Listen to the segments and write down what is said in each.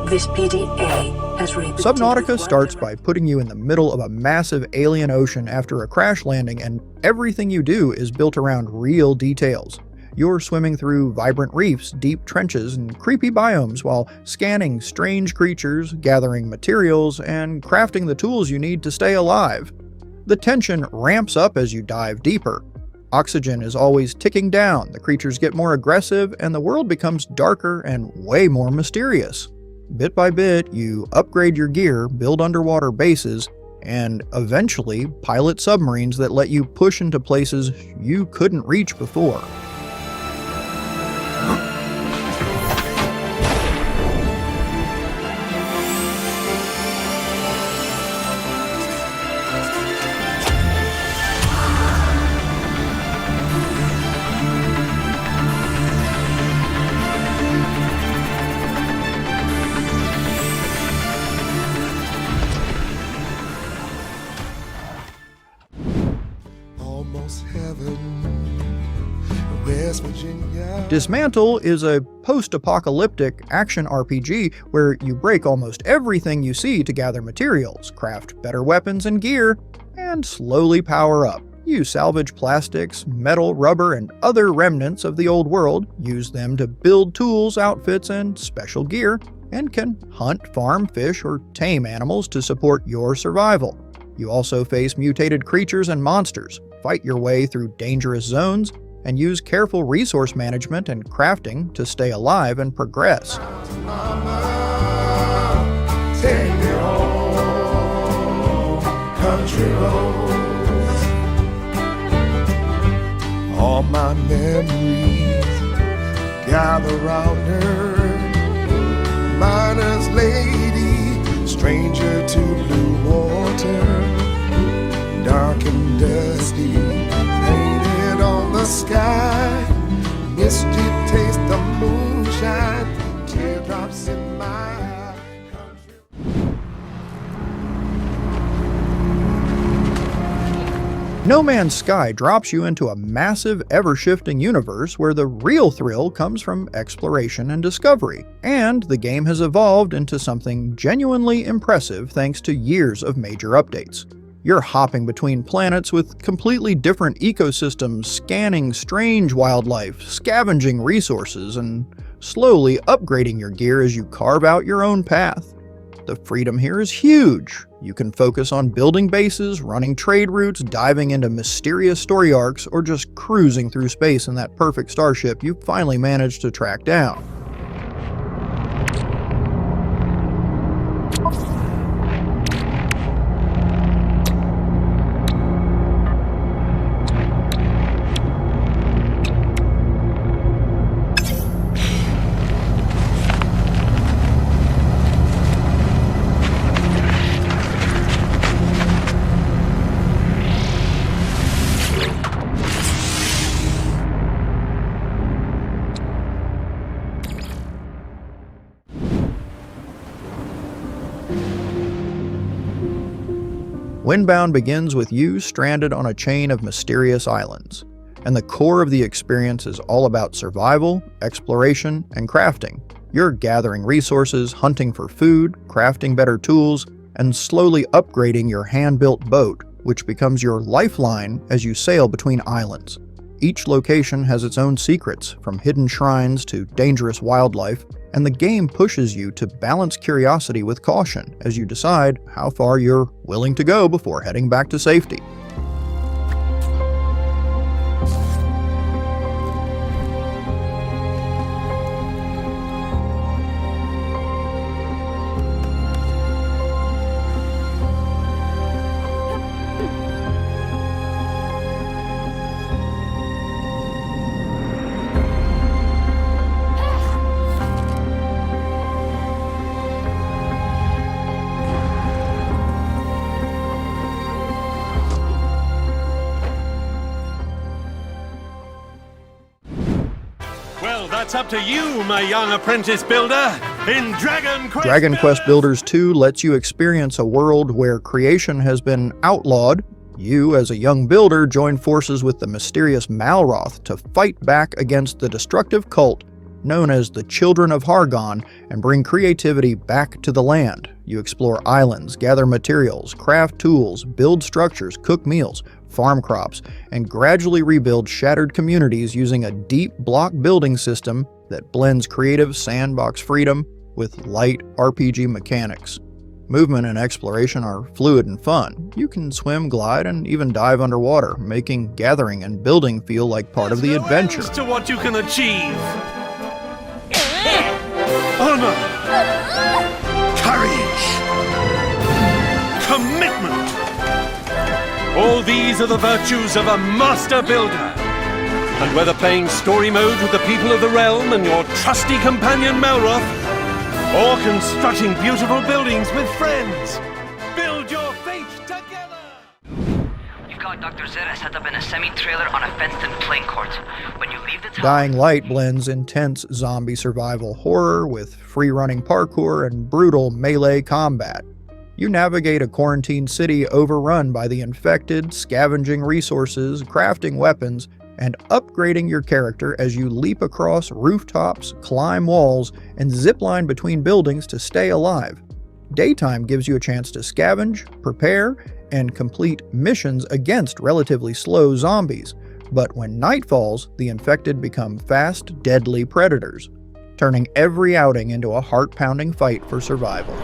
This PDA has rebooted. Subnautica starts by putting you in the middle of a massive alien ocean after a crash landing, and everything you do is built around real details. You're swimming through vibrant reefs, deep trenches, and creepy biomes while scanning strange creatures, gathering materials, and crafting the tools you need to stay alive. The tension ramps up as you dive deeper. Oxygen is always ticking down, the creatures get more aggressive, and the world becomes darker and way more mysterious. Bit by bit, you upgrade your gear, build underwater bases, and eventually pilot submarines that let you push into places you couldn't reach before. Dysmantle is a post-apocalyptic action RPG where you break almost everything you see to gather materials, craft better weapons and gear, and slowly power up. You salvage plastics, metal, rubber, and other remnants of the old world, use them to build tools, outfits, and special gear, and can hunt, farm, fish, or tame animals to support your survival. You also face mutated creatures and monsters, fight your way through dangerous zones, and use careful resource management and crafting to stay alive and progress. Mama, take me home, country roads. All my memories gather round her. Miner's lady, stranger to blue water, dark and dusty, painted on the sky, misty taste of moonshine, teardrops in my eye. No Man's Sky drops you into a massive, ever-shifting universe where the real thrill comes from exploration and discovery, and the game has evolved into something genuinely impressive thanks to years of major updates. You're hopping between planets with completely different ecosystems, scanning strange wildlife, scavenging resources, and slowly upgrading your gear as you carve out your own path. The freedom here is huge. You can focus on building bases, running trade routes, diving into mysterious story arcs, or just cruising through space in that perfect starship you finally managed to track down. Windbound begins with you stranded on a chain of mysterious islands, and the core of the experience is all about survival, exploration, and crafting. You're gathering resources, hunting for food, crafting better tools, and slowly upgrading your hand-built boat, which becomes your lifeline as you sail between islands. Each location has its own secrets, from hidden shrines to dangerous wildlife, and the game pushes you to balance curiosity with caution as you decide how far you're willing to go before heading back to safety. That's up to you, my young apprentice builder, in Dragon Quest. Dragon Quest Builders 2 lets you experience a world where creation has been outlawed. You, as a young builder, join forces with the mysterious Malroth to fight back against the destructive cult known as the Children of Hargon, and bring creativity back to the land. You explore islands, gather materials, craft tools, build structures, cook meals, farm crops, and gradually rebuild shattered communities using a deep block building system that blends creative sandbox freedom with light RPG mechanics. Movement and exploration are fluid and fun. You can swim, glide, and even dive underwater, making gathering and building feel like part of the adventure. To what you can achieve. Honor, courage, commitment. All these are the virtues of a master builder. And whether playing story mode with the people of the realm and your trusty companion Melroth, or constructing beautiful buildings with friends, build your fate together! You've got Dr. Zera set up in a semi-trailer on a fenced-in playing court. When you leave the town... Dying Light blends intense zombie survival horror with free-running parkour and brutal melee combat. You navigate a quarantined city overrun by the infected, scavenging resources, crafting weapons, and upgrading your character as you leap across rooftops, climb walls, and zipline between buildings to stay alive. Daytime gives you a chance to scavenge, prepare, and complete missions against relatively slow zombies, but when night falls, the infected become fast, deadly predators, turning every outing into a heart-pounding fight for survival.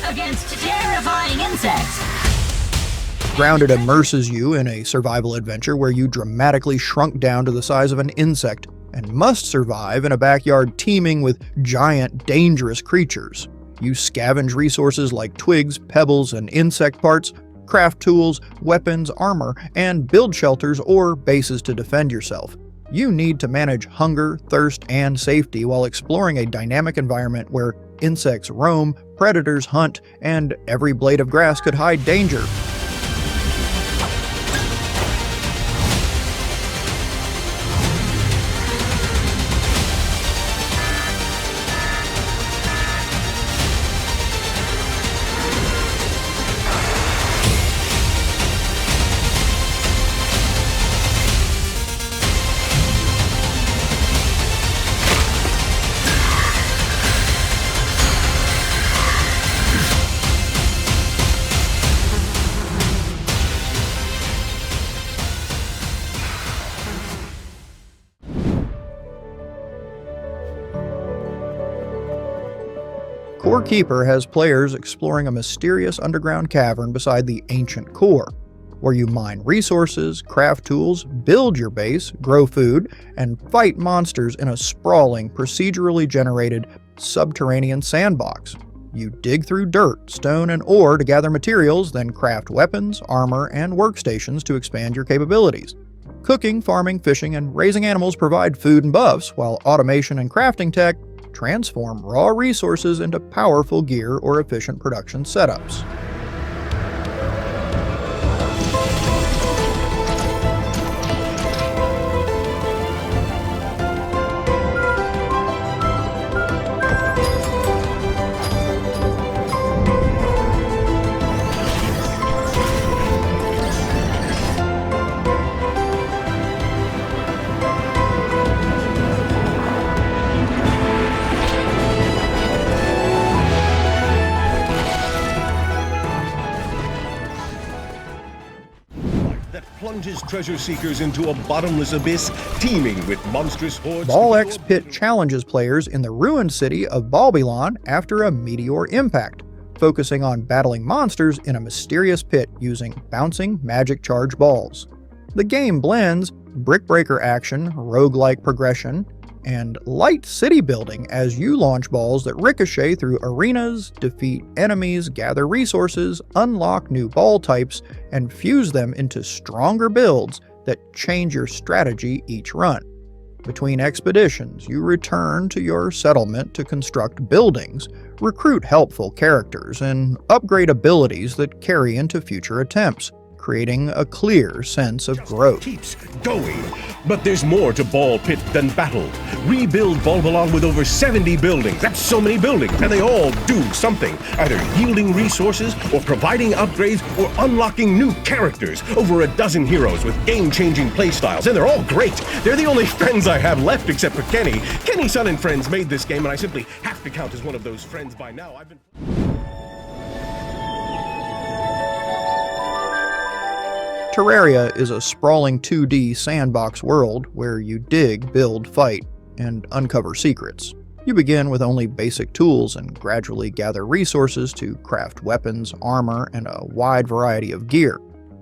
Against terrifying insects. Grounded immerses you in a survival adventure where you dramatically shrunk down to the size of an insect and must survive in a backyard teeming with giant, dangerous creatures. You scavenge resources like twigs, pebbles, and insect parts, craft tools, weapons, armor, and build shelters or bases to defend yourself. You need to manage hunger, thirst, and safety while exploring a dynamic environment where insects roam, predators hunt, and every blade of grass could hide danger. Core Keeper has players exploring a mysterious underground cavern beside the ancient core, where you mine resources, craft tools, build your base, grow food, and fight monsters in a sprawling, procedurally generated subterranean sandbox. You dig through dirt, stone, and ore to gather materials, then craft weapons, armor, and workstations to expand your capabilities. Cooking, farming, fishing, and raising animals provide food and buffs, while automation and crafting tech transform raw resources into powerful gear or efficient production setups. Plunges treasure seekers into a bottomless abyss teeming with monstrous hordes. Ball X Pit challenges players in the ruined city of Babylon after a meteor impact, focusing on battling monsters in a mysterious pit using bouncing magic charge balls. The game blends brick breaker action, roguelike progression, and light city building as you launch balls that ricochet through arenas, defeat enemies, gather resources, unlock new ball types, and fuse them into stronger builds that change your strategy each run. Between expeditions, you return to your settlement to construct buildings, recruit helpful characters, and upgrade abilities that carry into future attempts, creating a clear sense of growth. Keeps going. But there's more to Ball Pit than battle. Rebuild Balbalon with over 70 buildings. That's so many buildings, and they all do something, either yielding resources or providing upgrades or unlocking new characters. Over a dozen heroes with game-changing playstyles, and they're all great. They're the only friends I have left except for Kenny. Kenny Son and Friends made this game, and I simply have to count as one of those friends by now. Terraria is a sprawling 2D sandbox world where you dig, build, fight, and uncover secrets. You begin with only basic tools and gradually gather resources to craft weapons, armor, and a wide variety of gear,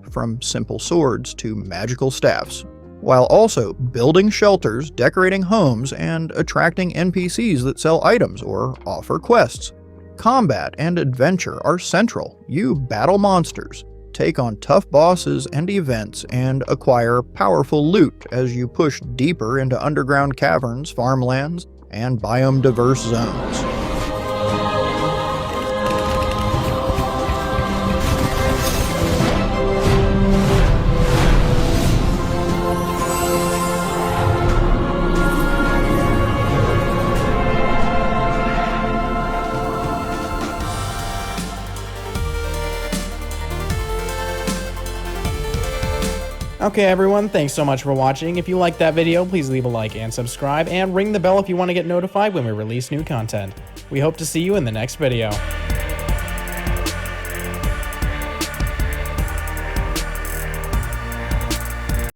from simple swords to magical staffs, while also building shelters, decorating homes, and attracting NPCs that sell items or offer quests. Combat and adventure are central. You battle monsters, take on tough bosses and events, and acquire powerful loot as you push deeper into underground caverns, farmlands, and biome-diverse zones. Okay everyone, thanks so much for watching. If you liked that video, please leave a like and subscribe, and ring the bell if you want to get notified when we release new content. We hope to see you in the next video.